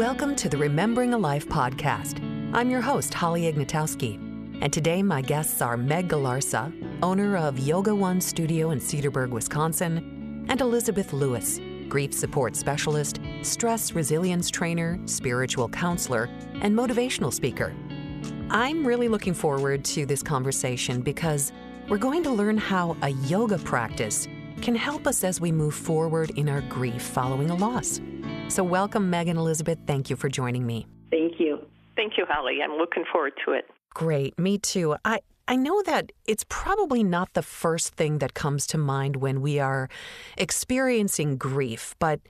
Welcome to the Remembering a Life podcast. I'm your host, Holly Ignatowski, and today my guests are Meg Galarza, owner of Yoga One Studio in Cedarburg, Wisconsin, and Elizabeth Lewis, grief support specialist, stress resilience trainer, spiritual counselor, and motivational speaker. I'm really looking forward to this conversation because we're going to learn how a yoga practice can help us as we move forward in our grief following a loss. So welcome, Meg and Elizabeth. Thank you for joining me. Thank you. Thank you, Holly. I'm looking forward to it. Great. Me too. I know that it's probably not the first thing that comes to mind when we are experiencing grief, but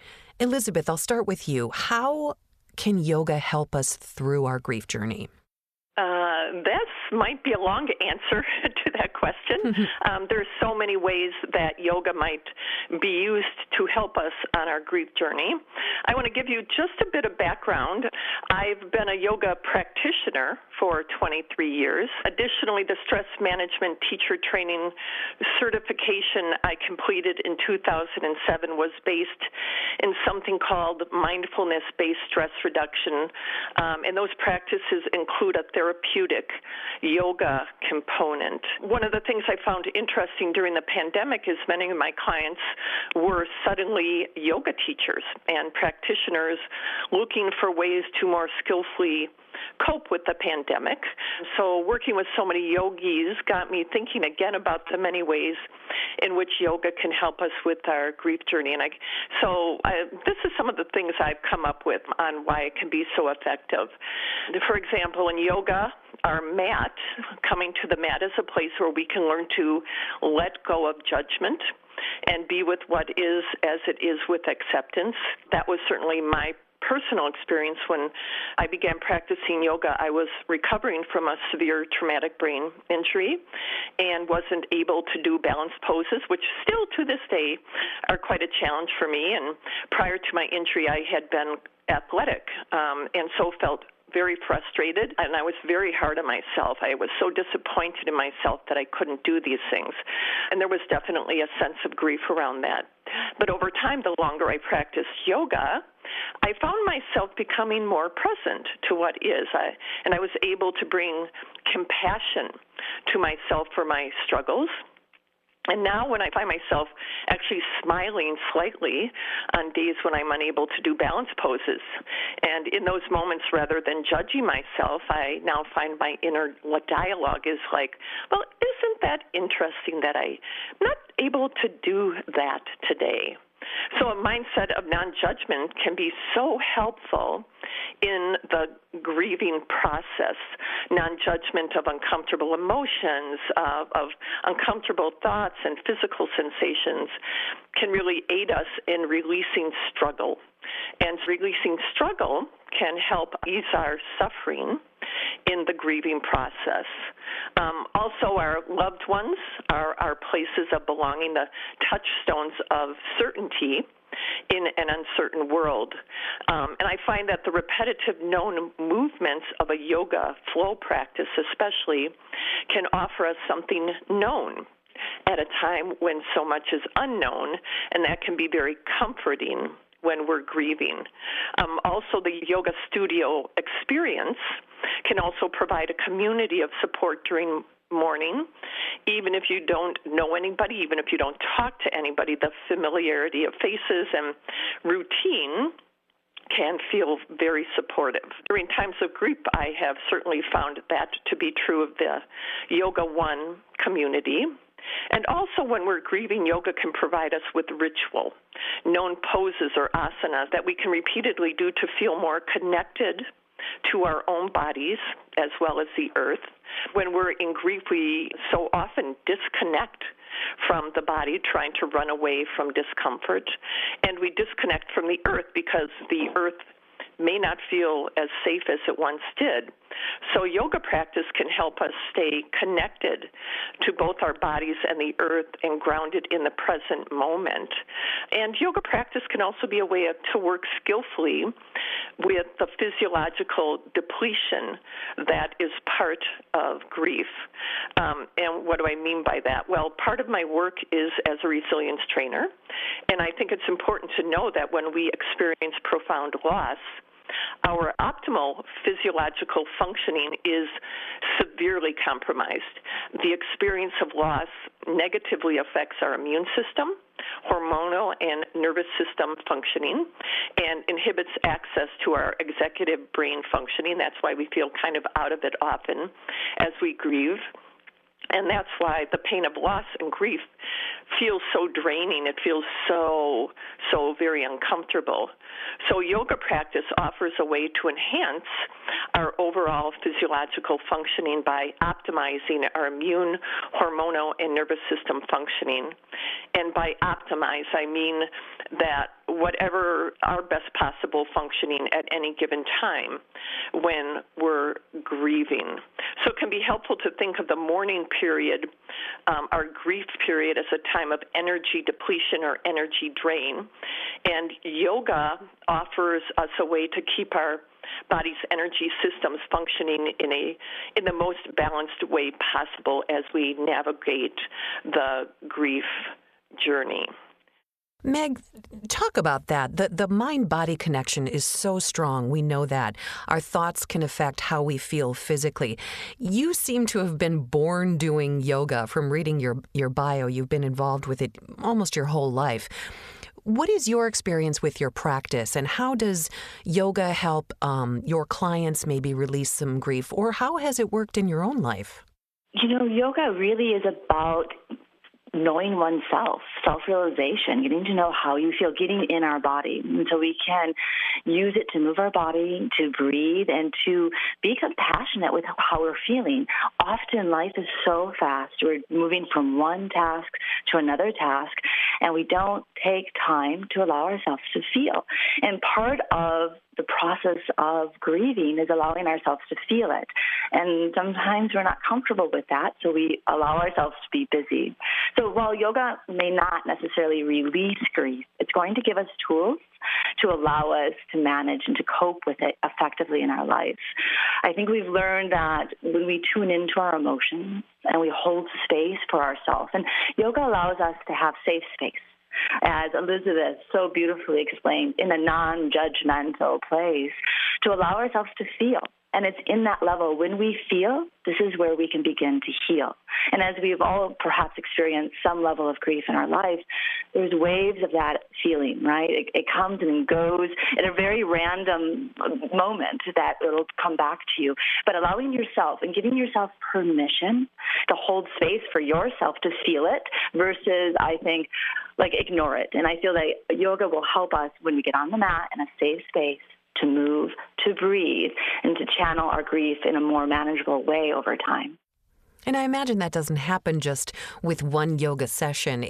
Elizabeth, I'll start with you. How can yoga help us through our grief journey? This might be a long answer to that question. There's so many ways that yoga might be used to help us on our grief journey. I want to give you just a bit of background. I've been a yoga practitioner for 23 years. Additionally, the stress management teacher training certification I completed in 2007 was based in something called mindfulness-based stress reduction, and those practices include a therapeutic yoga component. One of the things I found interesting during the pandemic is many of my clients were suddenly yoga teachers and practitioners looking for ways to more skillfully cope with the pandemic. So working with so many yogis got me thinking again about the many ways in which yoga can help us with our grief journey. And this is some of the things I've come up with on why it can be so effective. For example, in yoga, our mat, coming to the mat is a place where we can learn to let go of judgment and be with what is as it is with acceptance. That was certainly my personal experience when I began practicing yoga. I was recovering from a severe traumatic brain injury and wasn't able to do balanced poses, which still to this day are quite a challenge for me. And prior to my injury, I had been athletic and so felt very frustrated, and I was very hard on myself. I was so disappointed in myself that I couldn't do these things. And there was definitely a sense of grief around that. But over time, the longer I practiced yoga, I found myself becoming more present to what is. And I was able to bring compassion to myself for my struggles. And now when I find myself actually smiling slightly on days when I'm unable to do balance poses, and in those moments, rather than judging myself, I now find my inner dialogue is like, well, isn't that interesting that I'm not able to do that today? So a mindset of non-judgment can be so helpful in the grieving process. Non-judgment of uncomfortable emotions, of uncomfortable thoughts and physical sensations can really aid us in releasing struggle. And releasing struggle can help ease our suffering in the grieving process. Also, our loved ones are our places of belonging, the touchstones of certainty in an uncertain world. And I find that the repetitive known movements of a yoga flow practice especially can offer us something known at a time when so much is unknown, and that can be very comforting when we're grieving. Also, the yoga studio experience can also provide a community of support during mourning. Even if you don't know anybody, even if you don't talk to anybody, the familiarity of faces and routine can feel very supportive. During times of grief, I have certainly found that to be true of the Yoga One community. And also when we're grieving, yoga can provide us with ritual, known poses or asanas that we can repeatedly do to feel more connected to our own bodies as well as the earth. When we're in grief, we so often disconnect from the body, trying to run away from discomfort, and we disconnect from the earth because the earth may not feel as safe as it once did. So yoga practice can help us stay connected to both our bodies and the earth and grounded in the present moment. And yoga practice can also be a way to work skillfully with the physiological depletion that is part of grief. And what do I mean by that? Well, part of my work is as a resilience trainer, and I think it's important to know that when we experience profound loss, our optimal physiological functioning is severely compromised. The experience of loss negatively affects our immune system, hormonal and nervous system functioning, and inhibits access to our executive brain functioning. That's why we feel kind of out of it often as we grieve. And that's why the pain of loss and grief feels so draining. It feels so very uncomfortable. So yoga practice offers a way to enhance our overall physiological functioning by optimizing our immune, hormonal, and nervous system functioning. And by optimize, I mean that whatever our best possible functioning at any given time when we're grieving. So it can be helpful to think of the mourning period, our grief period, as a time of energy depletion or energy drain. And yoga offers us a way to keep our body's energy systems functioning in the most balanced way possible as we navigate the grief journey. Meg, talk about that. The mind-body connection is so strong. We know that. Our thoughts can affect how we feel physically. You seem to have been born doing yoga. From reading your bio, you've been involved with it almost your whole life. What is your experience with your practice, and how does yoga help your clients maybe release some grief, or how has it worked in your own life? Yoga really is about knowing oneself, self-realization, getting to know how you feel, getting in our body. And so we can use it to move our body, to breathe, and to be compassionate with how we're feeling. Often life is so fast. We're moving from one task to another task, and we don't take time to allow ourselves to feel. And part of the process of grieving is allowing ourselves to feel it. And sometimes we're not comfortable with that, so we allow ourselves to be busy. So while yoga may not necessarily release grief, it's going to give us tools to allow us to manage and to cope with it effectively in our life. I think we've learned that when we tune into our emotions and we hold space for ourselves, and yoga allows us to have safe space, as Elizabeth so beautifully explained, in a non-judgmental place, to allow ourselves to feel. And it's in that level, when we feel, this is where we can begin to heal. And as we've all perhaps experienced some level of grief in our life, there's waves of that feeling, right? It comes and goes at a very random moment that it'll come back to you. But allowing yourself and giving yourself permission to hold space for yourself to feel it versus, I think, ignore it. And I feel that yoga will help us when we get on the mat in a safe space to move, to breathe, and to channel our grief in a more manageable way over time. And I imagine that doesn't happen just with one yoga session.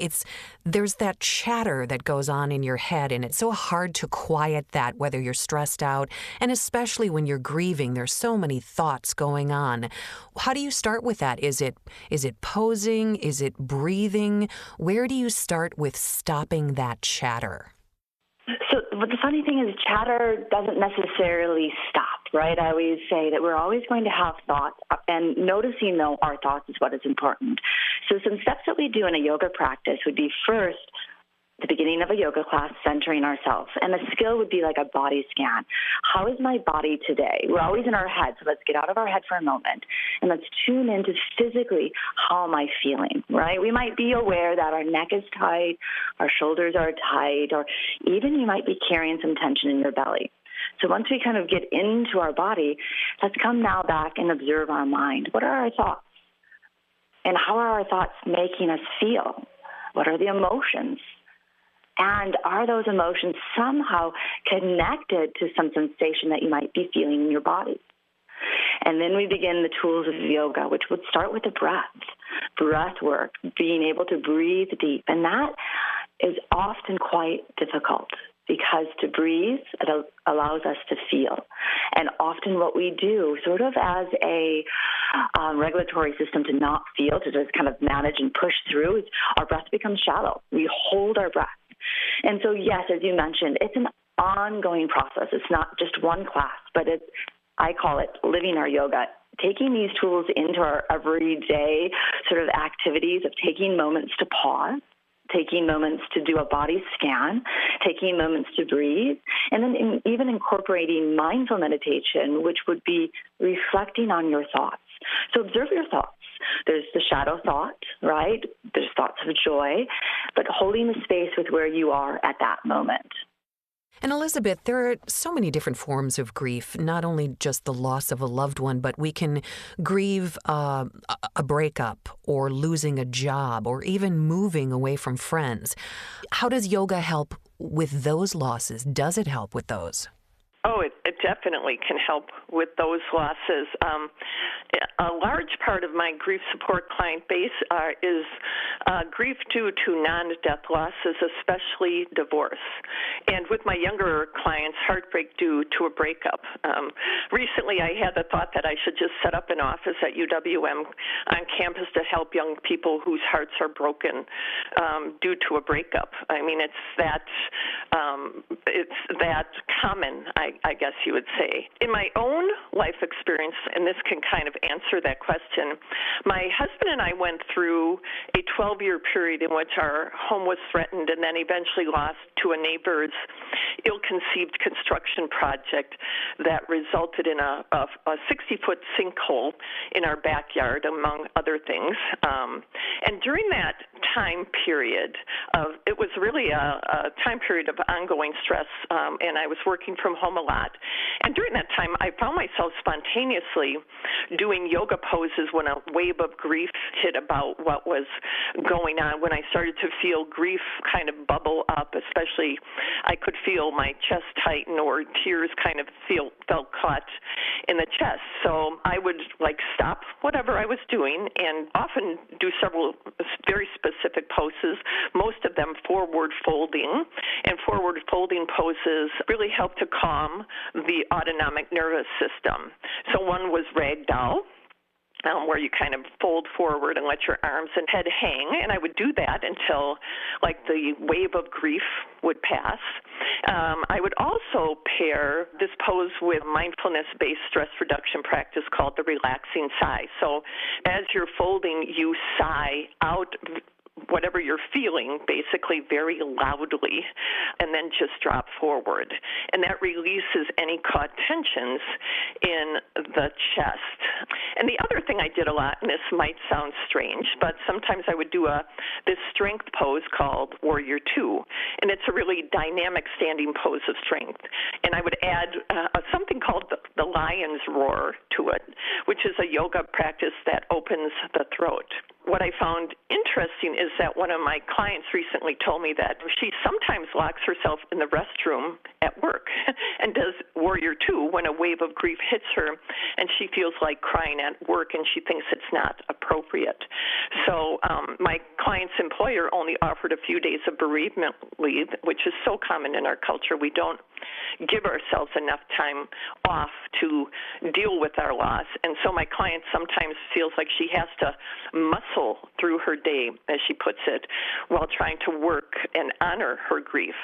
There's that chatter that goes on in your head, and it's so hard to quiet that, whether you're stressed out, and especially when you're grieving, there's so many thoughts going on. How do you start with that? Is it posing? Is it breathing? Where do you start with stopping that chatter? So the funny thing is, chatter doesn't necessarily stop, right? I always say that we're always going to have thoughts, and noticing, though, our thoughts is what is important. So some steps that we do in a yoga practice would be, first, the beginning of a yoga class, centering ourselves. And the skill would be like a body scan. How is my body today? We're always in our head, so let's get out of our head for a moment, and let's tune into physically, how am I feeling, right? We might be aware that our neck is tight, our shoulders are tight, or even you might be carrying some tension in your belly. So once we kind of get into our body, let's come now back and observe our mind. What are our thoughts? And how are our thoughts making us feel? What are the emotions? And are those emotions somehow connected to some sensation that you might be feeling in your body? And then we begin the tools of yoga, which would start with the breath work, being able to breathe deep. And that is often quite difficult, because to breathe, it allows us to feel. And often what we do, sort of as a regulatory system to not feel, to just kind of manage and push through, is our breath becomes shallow. We hold our breath. And so, yes, as you mentioned, it's an ongoing process. It's not just one class, but I call it living our yoga, taking these tools into our everyday sort of activities of taking moments to pause, taking moments to do a body scan, taking moments to breathe, and then even incorporating mindful meditation, which would be reflecting on your thoughts. So observe your thoughts. There's the shadow thought, right? There's thoughts of joy, but holding the space with where you are at that moment. And Elizabeth, there are so many different forms of grief, not only just the loss of a loved one, but we can grieve a breakup or losing a job or even moving away from friends. How does yoga help with those losses? Does it help with those? Oh, it definitely can help with those losses. A large part of my grief support client base is grief due to non-death losses, especially divorce. And with my younger clients, heartbreak due to a breakup. Recently, I had the thought that I should just set up an office at UWM on campus to help young people whose hearts are broken due to a breakup. I mean, it's that common, I guess you would say. In my own life experience, and this can kind of answer that question, my husband and I went through a 12-year period in which our home was threatened and then eventually lost to a neighbor's ill-conceived construction project that resulted in a 60-foot sinkhole in our backyard, among other things. And during that time period, it was really a time period of ongoing stress, and I was working from home a lot. And during that time, I found myself spontaneously doing yoga poses when a wave of grief hit about what was going on. When I started to feel grief kind of bubble up, especially I could feel my chest tighten or tears kind of felt caught in the chest. So I would stop whatever I was doing and often do several very specific poses, most of them forward folding. And forward folding poses really help to calm the autonomic nervous system. So one was ragdoll, where you kind of fold forward and let your arms and head hang. And I would do that until the wave of grief would pass. I would also pair this pose with mindfulness-based stress reduction practice called the relaxing sigh. So as you're folding, you sigh out whatever you're feeling, basically very loudly, and then just drop forward. And that releases any caught tensions in the chest. And the other thing I did a lot, and this might sound strange, but sometimes I would do this strength pose called Warrior Two, and it's a really dynamic standing pose of strength. And I would add something called the lion's roar to it, which is a yoga practice that opens the throat. What I found interesting is that one of my clients recently told me that she sometimes locks herself in the restroom at work and does Warrior Two when a wave of grief hits her and she feels like crying at work and she thinks it's not appropriate. So my client's employer only offered a few days of bereavement leave, which is so common in our culture. We don't give ourselves enough time off to deal with our loss. And so my client sometimes feels like she has to muscle through her day, as she puts it, while trying to work and honor her grief.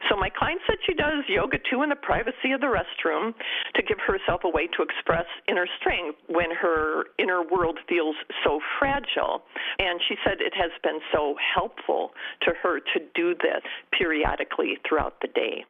So my client said she does yoga too in the privacy of the restroom to give herself a way to express inner strength when her inner world feels so fragile. And she said it has been so helpful to her to do this periodically throughout the day.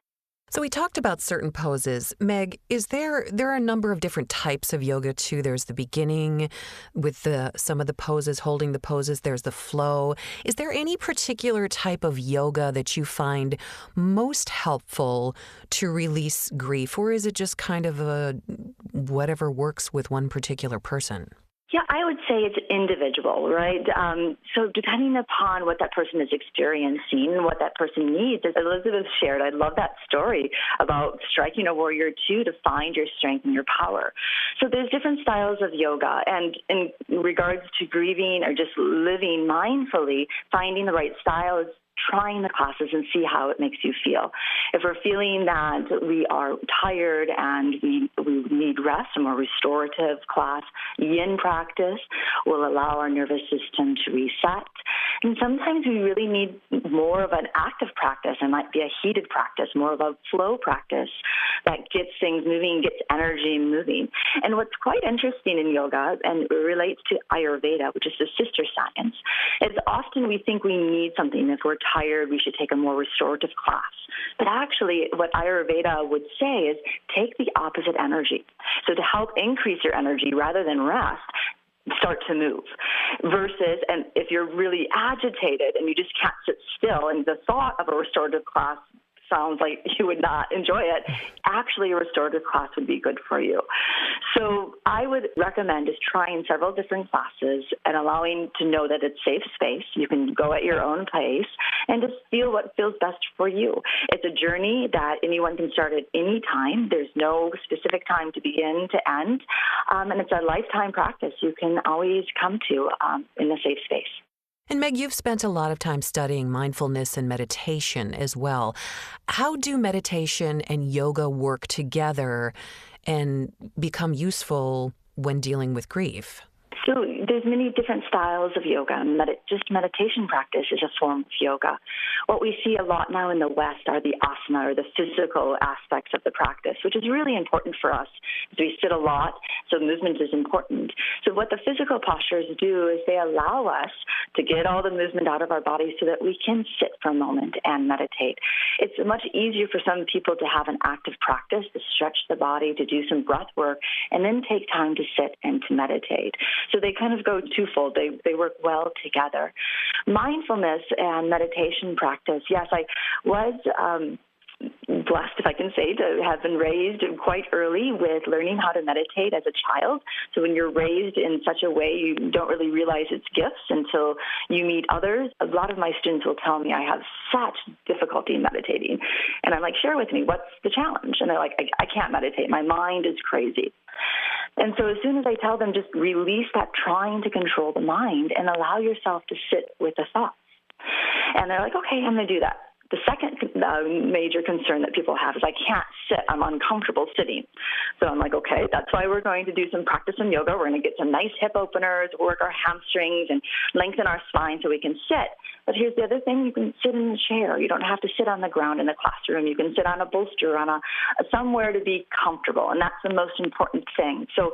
So we talked about certain poses. Meg, there are a number of different types of yoga too. There's the beginning with some of the poses, holding the poses. There's the flow. Is there any particular type of yoga that you find most helpful to release grief, or is it just kind of whatever works with one particular person? Yeah, I would say it's individual, right? So depending upon what that person is experiencing and what that person needs, as Elizabeth shared, I love that story about striking a Warrior Two to find your strength and your power. So there's different styles of yoga, and in regards to grieving or just living mindfully, finding the right style is trying the classes and see how it makes you feel. If we're feeling that we are tired and we need rest, a more restorative class, yin practice will allow our nervous system to reset. And sometimes we really need more of an active practice. It might be a heated practice, more of a flow practice that gets things moving, gets energy moving. And what's quite interesting in yoga, and it relates to Ayurveda, which is the sister science, is often often we think we need something. If we're tired, we should take a more restorative class. But actually, what Ayurveda would say is take the opposite energy. So to help increase your energy rather than rest, start to move. Versus, and if you're really agitated and you just can't sit still, and the thought of a restorative class sounds like you would not enjoy it, actually a restorative class would be good for you. So I would recommend just trying several different classes and allowing to know that it's safe space. You can go at your own pace and just feel what feels best for you. It's a journey that anyone can start at any time. There's no specific time to begin to end. And it's a lifetime practice you can always come to in a safe space. And Meg, you've spent a lot of time studying mindfulness and meditation as well. How do meditation and yoga work together and become useful when dealing with grief? So there's many different styles of yoga, and just meditation practice is a form of yoga. What we see a lot now in the West are the asana, or the physical aspects of the practice, which is really important for us because we sit a lot, so movement is important. So what the physical postures do is they allow us to get all the movement out of our body so that we can sit for a moment and meditate. It's much easier for some people to have an active practice, to stretch the body, to do some breath work, and then take time to sit and to meditate. So they kind of go twofold. They work well together. Mindfulness and meditation practice, yes, I was blessed, if I can say, to have been raised quite early with learning how to meditate as a child. So when you're raised in such a way, you don't really realize it's gifts until you meet others. A lot of my students will tell me I have such difficulty meditating. And I'm like, share with me, what's the challenge? And they're like, I can't meditate. My mind is crazy. And so as soon as I tell them, just release that trying to control the mind and allow yourself to sit with the thoughts. And they're like, okay, I'm going to do that. The second major concern that people have is I can't sit. I'm uncomfortable sitting. So I'm like, okay, that's why we're going to do some practice in yoga. We're going to get some nice hip openers, work our hamstrings, and lengthen our spine so we can sit. But here's the other thing. You can sit in a chair. You don't have to sit on the ground in the classroom. You can sit on a bolster, on somewhere to be comfortable, and that's the most important thing. So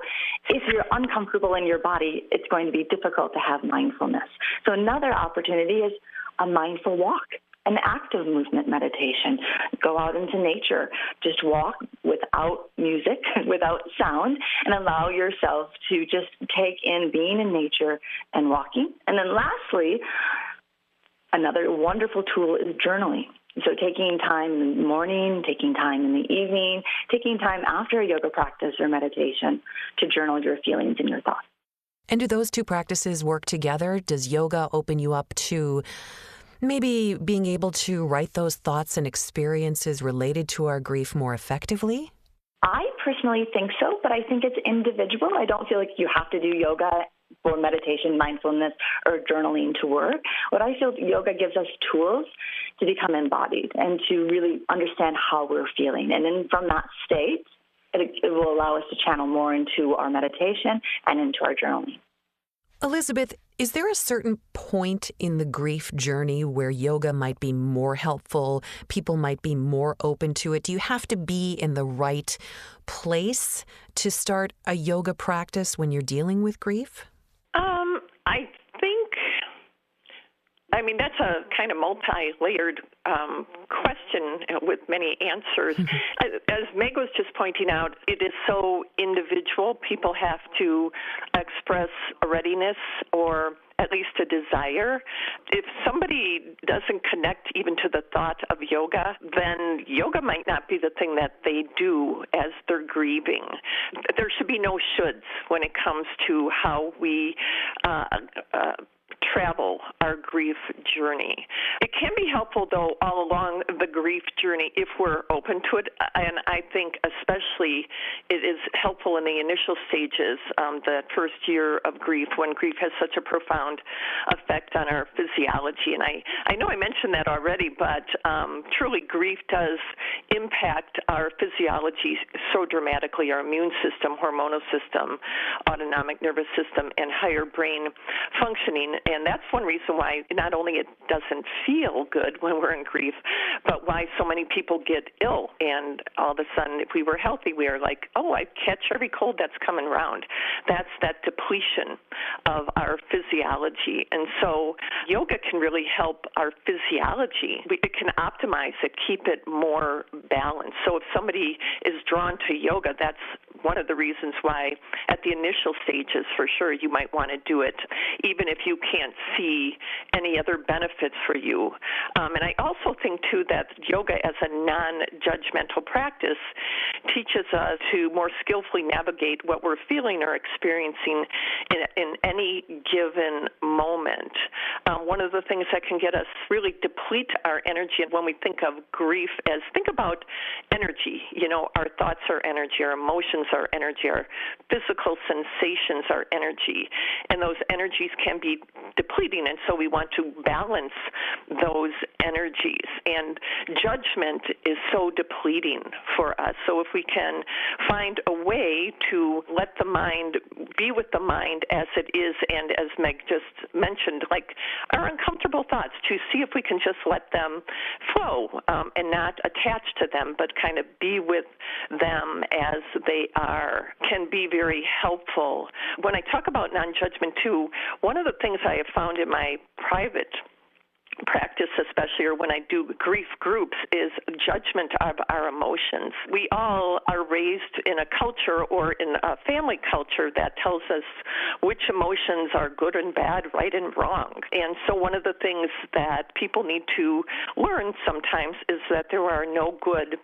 if you're uncomfortable in your body, it's going to be difficult to have mindfulness. So another opportunity is a mindful walk. An active movement meditation. Go out into nature. Just walk without music, without sound, and allow yourself to just take in being in nature and walking. And then lastly, another wonderful tool is journaling. So taking time in the morning, taking time in the evening, taking time after a yoga practice or meditation to journal your feelings and your thoughts. And do those two practices work together? Does yoga open you up to maybe being able to write those thoughts and experiences related to our grief more effectively? I personally think so, but I think it's individual. I don't feel like you have to do yoga for meditation, mindfulness, or journaling to work. What I feel yoga gives us tools to become embodied and to really understand how we're feeling. And then from that state, it will allow us to channel more into our meditation and into our journaling. Elizabeth, is there a certain point in the grief journey where yoga might be more helpful, people might be more open to it? Do you have to be in the right place to start a yoga practice when you're dealing with grief? I mean, that's a kind of multi-layered question with many answers. As Meg was just pointing out, it is so individual. People have to express a readiness or at least a desire. If somebody doesn't connect even to the thought of yoga, then yoga might not be the thing that they do as they're grieving. There should be no shoulds when it comes to how we travel our grief journey. It can be helpful, though, all along the grief journey if we're open to it. And I think especially it is helpful in the initial stages, the first year of grief, when grief has such a profound effect on our physiology. And I know I mentioned that already, but truly grief does impact our physiology so dramatically, our immune system, hormonal system, autonomic nervous system, and higher brain functioning. And that's one reason why not only it doesn't feel good when we're in grief, but why so many people get ill. And all of a sudden, if we were healthy, we are like, oh, I catch every cold that's coming around. That's that depletion of our physiology. And so yoga can really help our physiology. It can optimize it, keep it more balanced. So if somebody is drawn to yoga, that's one of the reasons why at the initial stages, for sure, you might want to do it, even if you can't see any other benefits for you. And I also think, too, that yoga as a non-judgmental practice teaches us to more skillfully navigate what we're feeling or experiencing in any given moment. One of the things that can get us really deplete our energy when we think of grief as, think about energy. You know, our thoughts are energy, our emotions are energy, our physical sensations are energy, and those energies can be depleting, and so we want to balance those energies. And judgment is so depleting for us. So if we can find a way to let the mind be with the mind as it is, and as Meg just mentioned, like our uncomfortable thoughts, to see if we can just let them flow and not attach to them, but kind of be with them as they are, can be very helpful. When I talk about non-judgment too, one of the things I have found in my private practice, especially, or when I do grief groups, is judgment of our emotions. We all are raised in a culture or in a family culture that tells us which emotions are good and bad, right and wrong. And so one of the things that people need to learn sometimes is that there are no good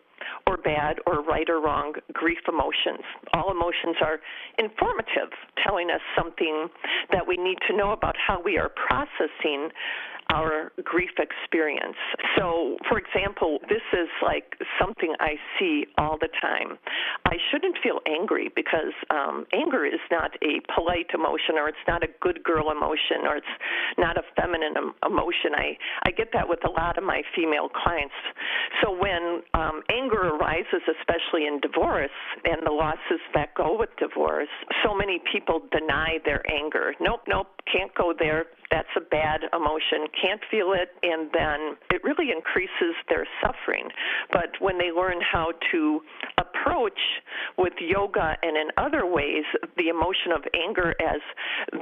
or bad or right or wrong grief emotions. All emotions are informative, telling us something that we need to know about how we are processing our grief experience. So, for example, this is like something I see all the time. I shouldn't feel angry because anger is not a polite emotion, or it's not a good girl emotion, or it's not a feminine emotion. I get that with a lot of my female clients. So when anger arises, especially in divorce and the losses that go with divorce, so many people deny their anger. Nope, can't go there. That's a bad emotion, can't feel it, and then it really increases their suffering. But when they learn how to approach with yoga and in other ways the emotion of anger as,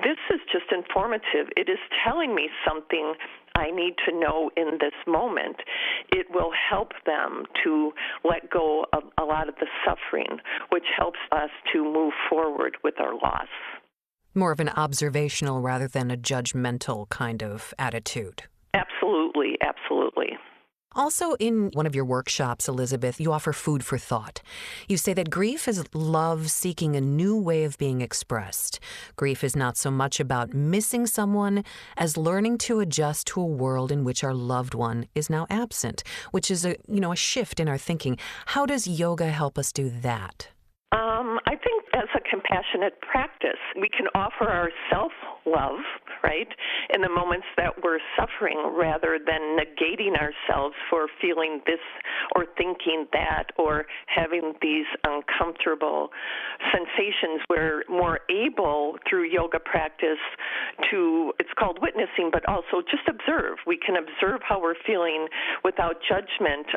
this is just informative, it is telling me something I need to know in this moment, it will help them to let go of a lot of the suffering, which helps us to move forward with our loss. More of an observational rather than a judgmental kind of attitude. Absolutely, absolutely. Also, in one of your workshops, Elizabeth, you offer food for thought. You say that grief is love seeking a new way of being expressed. Grief is not so much about missing someone as learning to adjust to a world in which our loved one is now absent, which is a shift in our thinking. How does yoga help us do that? I think as a compassionate practice, we can offer our self-love, right, in the moments that we're suffering rather than negating ourselves for feeling this or thinking that or having these uncomfortable sensations. We're more able through yoga practice to, it's called witnessing, but also just observe. We can observe how we're feeling without judgment,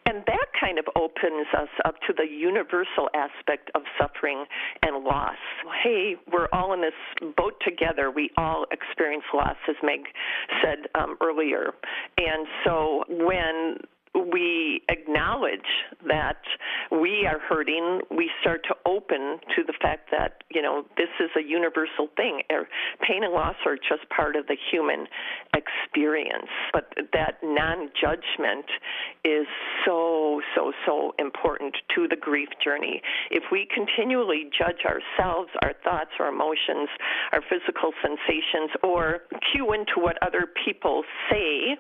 and that kind of opens us up to the universal aspect of suffering and loss. Hey, we're all in this boat together. We all experience loss, as Meg said earlier. And so when we acknowledge that we are hurting, we start to open to the fact that, this is a universal thing. Pain and loss are just part of the human experience. But that non-judgment is so, so, so important to the grief journey. If we continually judge ourselves, our thoughts, our emotions, our physical sensations, or cue into what other people say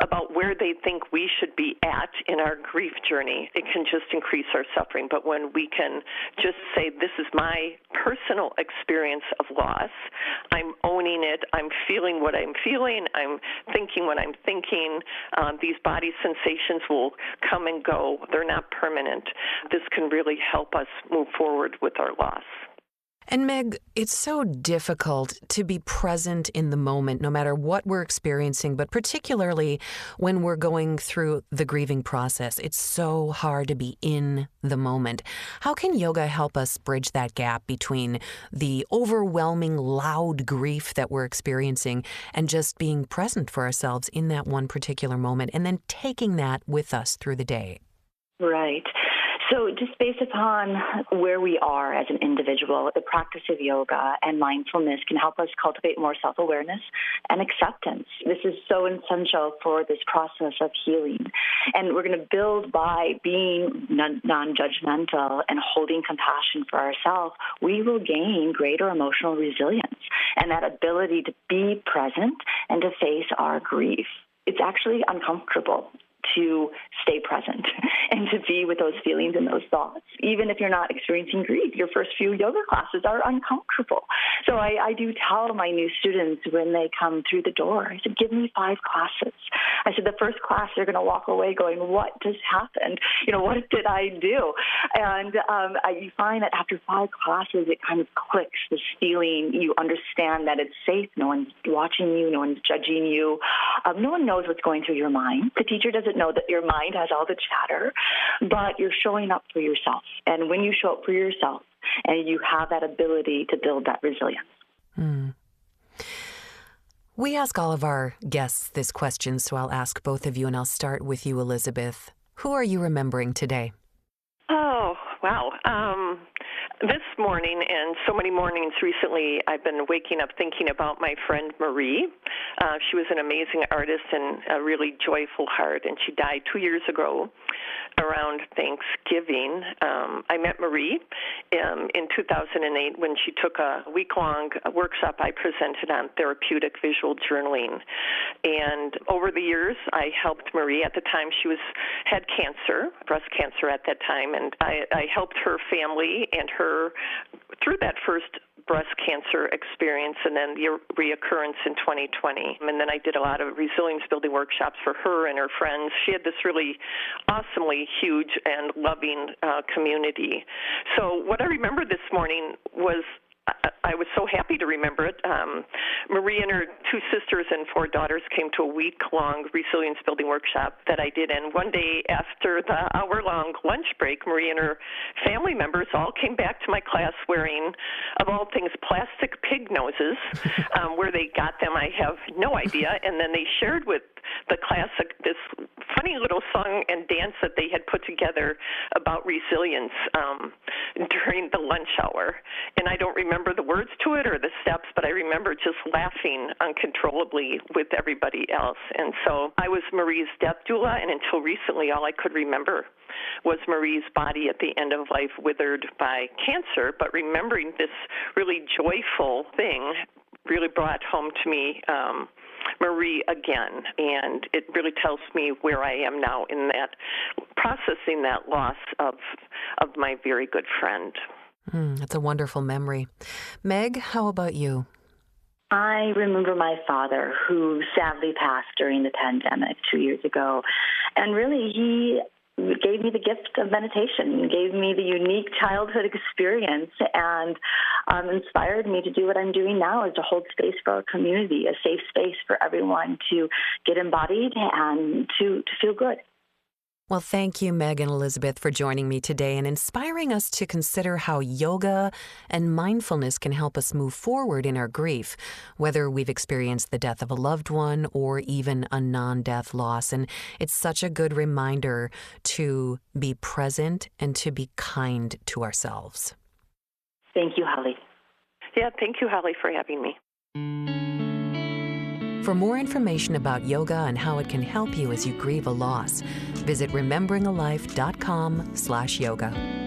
about where they think we should be at in our grief journey, it can just increase our suffering. But when we can just say, this is my personal experience of loss, I'm owning it, I'm feeling what I'm feeling, I'm thinking what I'm thinking, these body sensations will come and go, they're not permanent. This can really help us move forward with our loss. And Meg, it's so difficult to be present in the moment, no matter what we're experiencing, but particularly when we're going through the grieving process. It's so hard to be in the moment. How can yoga help us bridge that gap between the overwhelming, loud grief that we're experiencing and just being present for ourselves in that one particular moment, and then taking that with us through the day? Right. So just based upon where we are as an individual, the practice of yoga and mindfulness can help us cultivate more self-awareness and acceptance. This is so essential for this process of healing. And we're going to build by being non-judgmental and holding compassion for ourselves. We will gain greater emotional resilience and that ability to be present and to face our grief. It's actually uncomfortable to stay present and to be with those feelings and those thoughts. Even if you're not experiencing grief, your first few yoga classes are uncomfortable. So I do tell my new students when they come through the door, I said, give me 5 classes. I said, the first class, they're going to walk away going, what just happened? What did I do? And you find that after 5 classes, it kind of clicks, this feeling. You understand that it's safe. No one's watching you. No one's judging you. No one knows what's going through your mind. The teacher doesn't know that your mind has all the chatter, but you're showing up for yourself. And when you show up for yourself, and you have that ability to build that resilience. We ask all of our guests this question, so I'll ask both of you, and I'll start with you, Elizabeth. Who are you remembering today? Oh, wow. This morning and so many mornings recently, I've been waking up thinking about my friend Marie. She was an amazing artist and a really joyful heart, and she died 2 years ago around Thanksgiving. I met Marie in 2008 when she took a week-long workshop I presented on therapeutic visual journaling. And over the years, I helped Marie. At the time, she had cancer, breast cancer at that time, and I helped her family and her through that first breast cancer experience and then the reoccurrence in 2020. And then I did a lot of resilience building workshops for her and her friends. She had this really awesomely huge and loving community. So what I remember this morning was I was so happy to remember it. Marie and her 2 sisters and 4 daughters came to a week-long resilience building workshop that I did. And one day after the hour-long lunch break, Marie and her family members all came back to my class wearing, of all things, plastic pig noses. Where they got them, I have no idea. And then they shared with the class this funny little song and dance that they had put together about resilience during the lunch hour. And I don't remember the words to it or the steps, but I remember just laughing uncontrollably with everybody else. And so I was Marie's death doula, and until recently, all I could remember was Marie's body at the end of life withered by cancer. But remembering this really joyful thing really brought home to me Marie again, and it really tells me where I am now in that processing that loss of my very good friend. That's a wonderful memory. Meg, how about you? I remember my father, who sadly passed during the pandemic 2 years ago, and really he gave me the gift of meditation, gave me the unique childhood experience, and inspired me to do what I'm doing now, is to hold space for our community, a safe space for everyone to get embodied and to feel good. Well, thank you, Meg and Elizabeth, for joining me today and inspiring us to consider how yoga and mindfulness can help us move forward in our grief, whether we've experienced the death of a loved one or even a non-death loss. And it's such a good reminder to be present and to be kind to ourselves. Thank you, Holly. Yeah, thank you, Holly, for having me. For more information about yoga and how it can help you as you grieve a loss, visit rememberingalife.com/yoga.